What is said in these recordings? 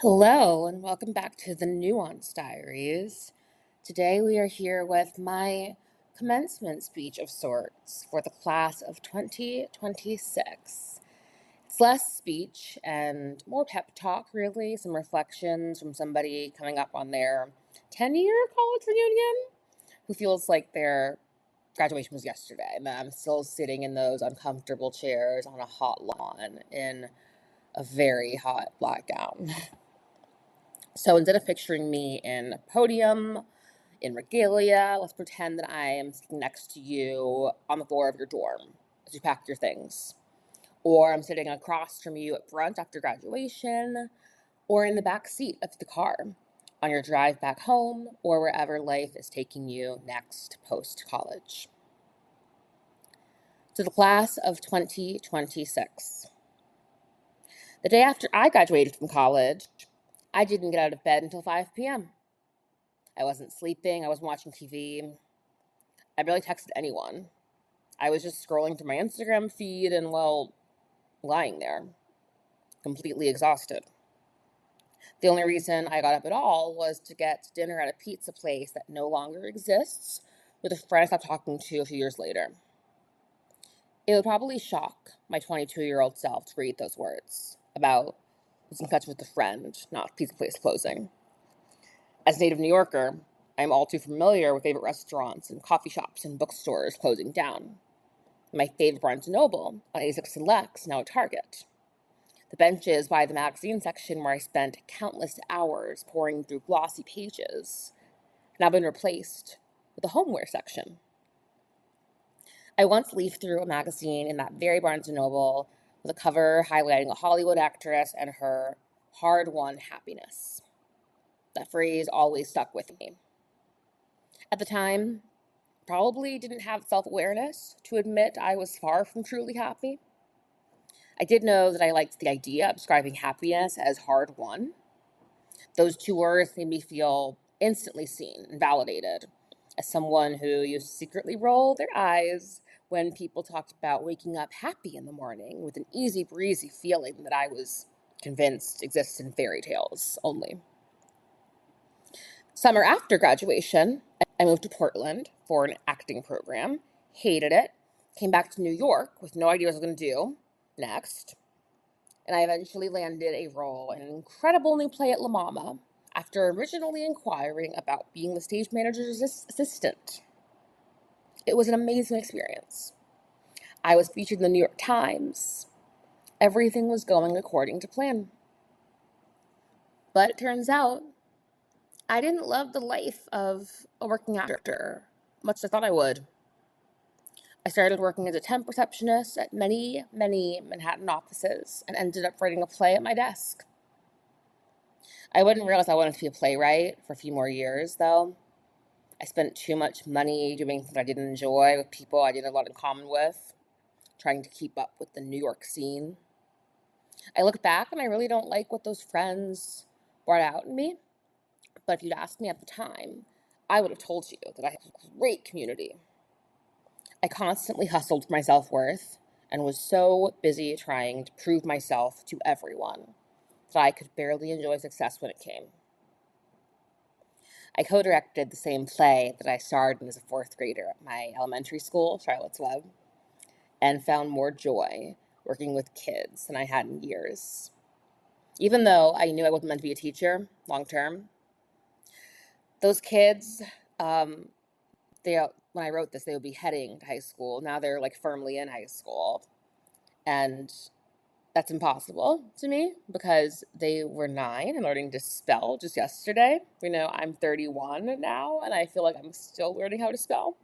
Hello, and welcome back to the Nuance Diaries. Today we are here with my commencement speech of sorts for the class of 2026. It's less speech and more pep talk, really, some reflections from somebody coming up on their 10-year college reunion who feels like their graduation was yesterday, and I'm still sitting in those uncomfortable chairs on a hot lawn in a very hot black gown. So instead of picturing me in a podium, in regalia, let's pretend that I am sitting next to you on the floor of your dorm as you pack your things. Or I'm sitting across from you at brunch after graduation, or in the back seat of the car on your drive back home, or wherever life is taking you next post-college. To the class of 2026. The day after I graduated from college, I didn't get out of bed until 5 p.m. I wasn't sleeping, I wasn't watching TV. I barely texted anyone. I was just scrolling through my Instagram feed and, well, lying there, completely exhausted. The only reason I got up at all was to get dinner at a pizza place that no longer exists with a friend I stopped talking to a few years later. It would probably shock my 22-year-old self to read those words about losing touch with a friend, not pizza place closing. As a native New Yorker, I'm all too familiar with favorite restaurants and coffee shops and bookstores closing down. My favorite Barnes & Noble on 86 and Lex, now a Target. The benches by the magazine section where I spent countless hours poring through glossy pages have now been replaced with a homeware section. I once leafed through a magazine in that very Barnes & Noble with a cover highlighting a Hollywood actress and her hard-won happiness. That phrase always stuck with me. At the time, probably didn't have self-awareness to admit I was far from truly happy. I did know that I liked the idea of describing happiness as hard-won. Those two words made me feel instantly seen and validated as someone who used to secretly roll their eyes when people talked about waking up happy in the morning with an easy breezy feeling that I was convinced exists in fairy tales only. Summer after graduation, I moved to Portland for an acting program, hated it, came back to New York with no idea what I was going to do next, and I eventually landed a role in an incredible new play at La Mama after originally inquiring about being the stage manager's assistant. It was an amazing experience. I was featured in the New York Times. Everything was going according to plan. But it turns out I didn't love the life of a working actor, much as I thought I would. I started working as a temp receptionist at many, many Manhattan offices and ended up writing a play at my desk. I wouldn't realize I wanted to be a playwright for a few more years, though. I spent too much money doing things I didn't enjoy with people I didn't have a lot in common with, trying to keep up with the New York scene. I look back and I really don't like what those friends brought out in me. But if you'd asked me at the time, I would have told you that I had a great community. I constantly hustled for my self-worth and was so busy trying to prove myself to everyone that I could barely enjoy success when it came. I co-directed the same play that I starred in as a fourth grader at my elementary school, Charlotte's Web, and found more joy working with kids than I had in years. Even though I knew I wasn't meant to be a teacher long term, those kids, when I wrote this, they would be heading to high school. Now they're like firmly in high school. And that's impossible to me because they were 9 and learning to spell just yesterday. I'm 31 now, and I feel like I'm still learning how to spell.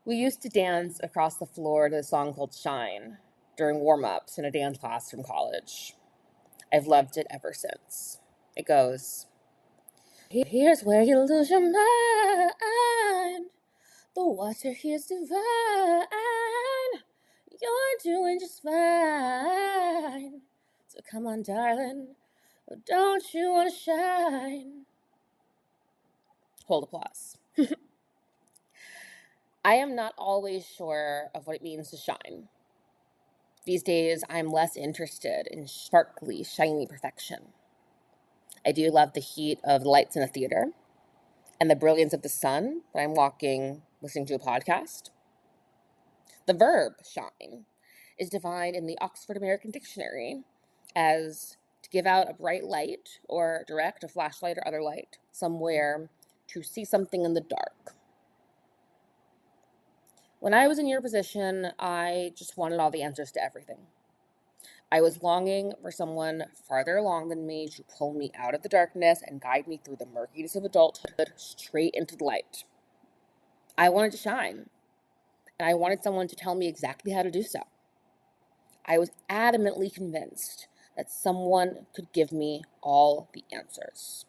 We used to dance across the floor to a song called Shine during warm-ups in a dance class from college. I've loved it ever since. It goes, here's where you lose your mind. The water here's divine. You're doing just fine. So come on, darling. Don't you want to shine? Hold applause. I am not always sure of what it means to shine. These days, I'm less interested in sparkly, shiny perfection. I do love the heat of the lights in a theater and the brilliance of the sun when I'm walking, listening to a podcast. The verb shine is defined in the Oxford American Dictionary as to give out a bright light or direct a flashlight or other light somewhere to see something in the dark. When I was in your position, I just wanted all the answers to everything. I was longing for someone farther along than me to pull me out of the darkness and guide me through the murkiness of adulthood straight into the light. I wanted to shine, and I wanted someone to tell me exactly how to do so. I was adamantly convinced that someone could give me all the answers.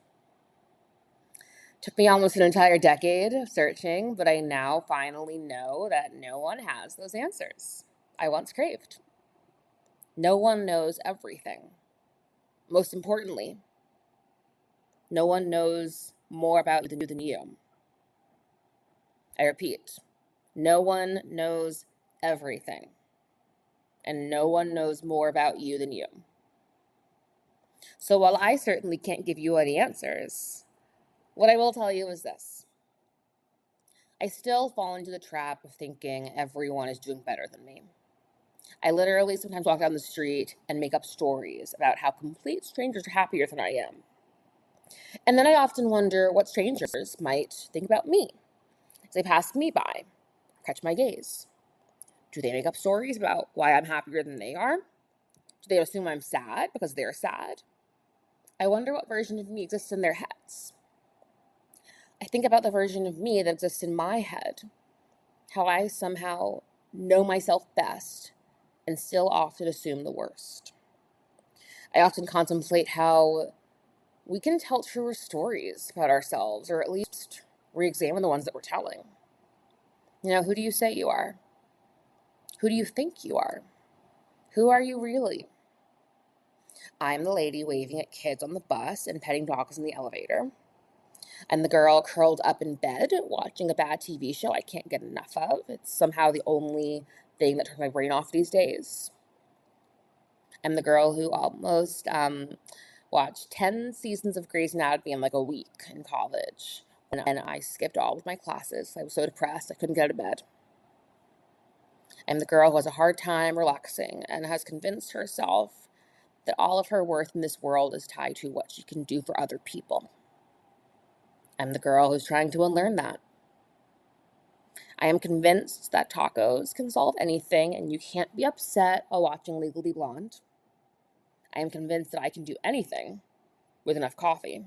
Took me almost an entire decade of searching, but I now finally know that no one has those answers I once craved. No one knows everything. Most importantly, no one knows more about you than you. I repeat, no one knows everything, and no one knows more about you than you. So while I certainly can't give you any answers, what I will tell you is this. I still fall into the trap of thinking everyone is doing better than me. I literally sometimes walk down the street and make up stories about how complete strangers are happier than I am. And then I often wonder what strangers might think about me as they pass me by, catch my gaze. Do they make up stories about why I'm happier than they are? Do they assume I'm sad because they're sad? I wonder what version of me exists in their heads. I think about the version of me that exists in my head, how I somehow know myself best and still often assume the worst. I often contemplate how we can tell truer stories about ourselves, or at least re-examine the ones that we're telling. Who do you say you are? Who do you think you are? Who are you really? I'm the lady waving at kids on the bus and petting dogs in the elevator. I'm the girl curled up in bed watching a bad TV show I can't get enough of. It's somehow the only thing that turns my brain off these days. I'm the girl who almost watched 10 seasons of Grey's Anatomy in like a week in college. And I skipped all of my classes. I was so depressed I couldn't get out of bed. I'm the girl who has a hard time relaxing and has convinced herself that all of her worth in this world is tied to what she can do for other people. I'm the girl who's trying to unlearn that. I am convinced that tacos can solve anything and you can't be upset while watching Legally Blonde. I am convinced that I can do anything with enough coffee.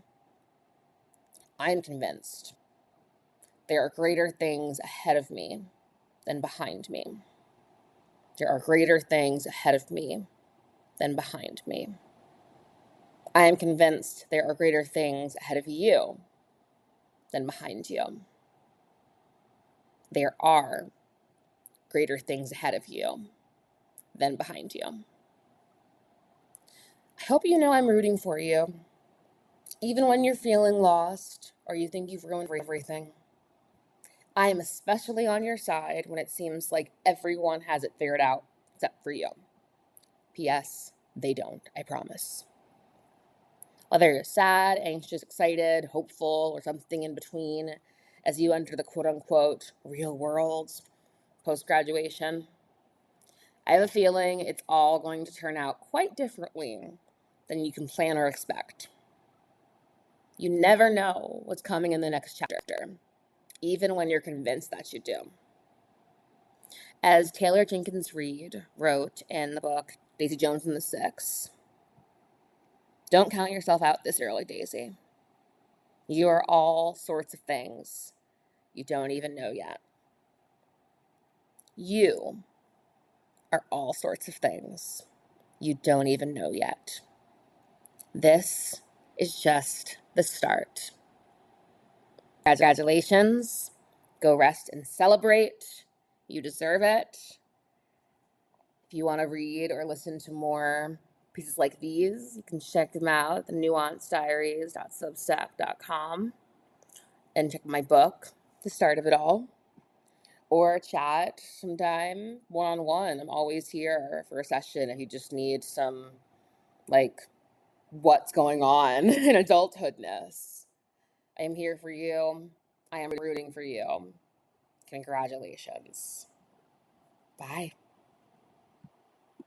I am convinced there are greater things ahead of me than behind me. There are greater things ahead of me than behind me. I am convinced there are greater things ahead of you than behind you. There are greater things ahead of you than behind you. I hope you know I'm rooting for you, even when you're feeling lost or you think you've ruined everything. I am especially on your side when it seems like everyone has it figured out except for you. P.S. They don't, I promise. Whether you're sad, anxious, excited, hopeful, or something in between as you enter the quote-unquote real world post-graduation, I have a feeling it's all going to turn out quite differently than you can plan or expect. You never know what's coming in the next chapter, even when you're convinced that you do. As Taylor Jenkins Reid wrote in the book Daisy Jones and the Six, don't count yourself out this early, Daisy. You are all sorts of things you don't even know yet. You are all sorts of things you don't even know yet. This is just the start. Congratulations. Go rest and celebrate. You deserve it. If you want to read or listen to more pieces like these, you can check them out at the nuancediaries.substack.com and check my book, The Start of It All. or chat sometime one-on-one. I'm always here for a session if you just need some, like, what's going on in adulthoodness. I am here for you. I am rooting for you. Congratulations. Bye.